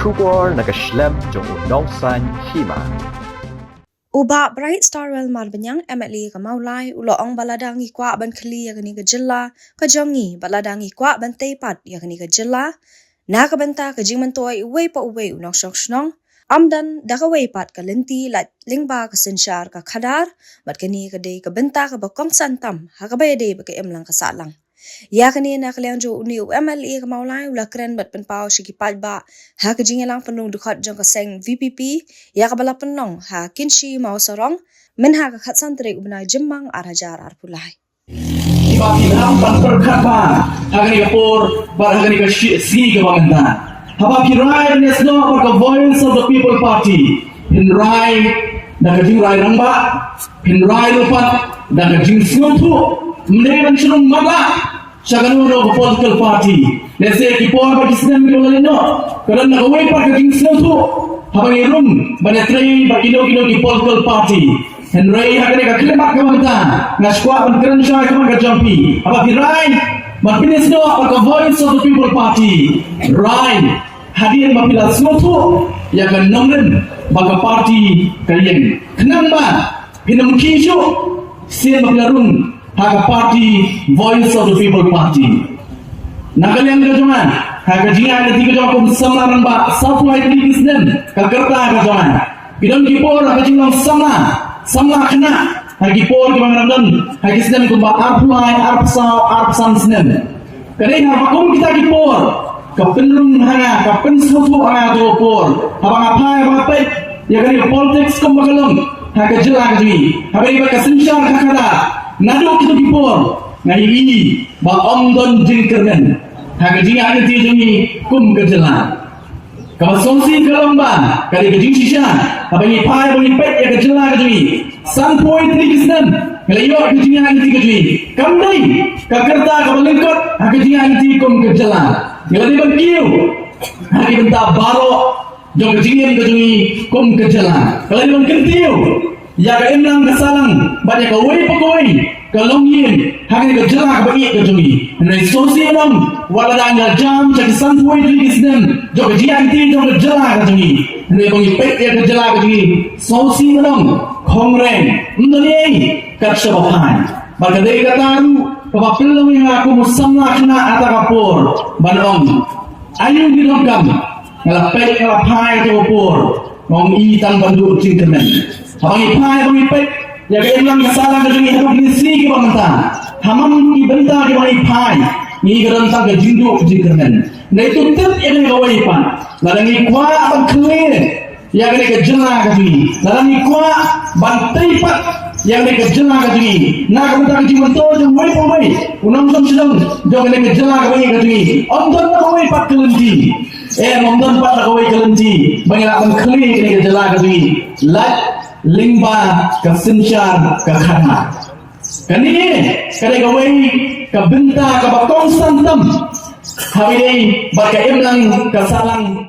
Shubor nakaslem jong unongsan hima. Uba Bright Star Well Marbanyang MLA ka maulay uloong baladangi kwa ban khli ya gani ka jilla ka jongi baladangi kwa ban teipat ya gani ka jilla na ka banta ka jingmantoi uwe pa uwe unong shnong amdan da ka wei pat ka lenti lat lingba ka sensyar ka khadar mat kani ka dei ka banta ka bakong santam ha ka bay dei ba ka emlang ka salang ya kani na kaliang jo uni MLA ka maulay ula kren bat penpau shiki palba ha ka jingelang penung dukhat jong ka seng VPP ya ka bala penong ha kinshi mau sarong men ha ka khat santre ubnai jemmang arhajar arpulai Ibaki lam pan perkhata hagani kapur bar hagani ka si ka banganda habaki rai nesno or ka voice of the people party in rai da ka jing rai rangba in rai lupat da ka jing snothu mneban shurung maga Shaganu no political party. Let's say kipor ba kisnem mi lolino. Karon nakaway pa ka jing snothu habang irum banatray ba kilo ki political party. Henry hagani ka klimak ka manta na squad ban kran siya ka mga jampi habaki rai mapinis no or ka voice of the people party rai hadirin mapila snothu ya kan nomren baga party kalian kenang ba pinam kisho sin mapilarun haga party voice of the people party nagalian ka jaman haga jinga ada tiga jawab samaran ba sapulai tri kisnem kakerta ka jaman pidon kipor haga jingang sama kena hagi por ki mangaran hagi kisnem kumba apply arpsan snem kadai ha bakum kita kipor kapenrung hanga kapen suatu hanga do por habang apai apai ya kani politics kumbagalong haga jela kami habai ba kasensyar kakada nado kita kipor ngai ini ba omdon jingkernen haga jinga ada ti jungi kum kejela kamasongsi kalamba kali kejing sisha abang pai bang pet ya kejela kejui san point tri kisnan ngelayo kejinga ada ti kejui kamdai kakerta kabalengkot haga jinga ada ti kum kejela ngeladi bang kiu hagi benta baro jong kejingin kejui kum kejela ngeladi bang kentiu ya ka emlang kasalang banyak kawai pakoi kalongin hagi kejela kabagi kejui nai sosialong wala danggal jam jadi santuai tri kisnan jong kejinga ada ti jong kejela kejui nai bang pet ya kejela kejui sosialong kongreng ndoni katshabahan bagade kataru papapilong yang aku musamlah kena ata kapur banong ayu dilongkam ngalapet ngalapai to kapur ngong itang bandu cingkemen habang ipai bang ipet ya kailang salah kejungi haru kinisi ki bangta hamam ki benta ki bang ipai ni garantang ke jindu cingkemen na itu tet yang gawai pa lalangi kwa abang kle ya kene ke jela kejungi lalangi kwa bantai pat yang mereka jelah kejungi nak kemudian kejungi betul jom wei pawai unang som sedang jom mereka jelah kejungi onton nak wei pat kelenti onton pat nak wei kelenti banyak akan keli mereka jelah kejungi lat lingba kesensyar kekhana kani kadai kawai kebenta kebakong santam hari ini baka imlang kesalang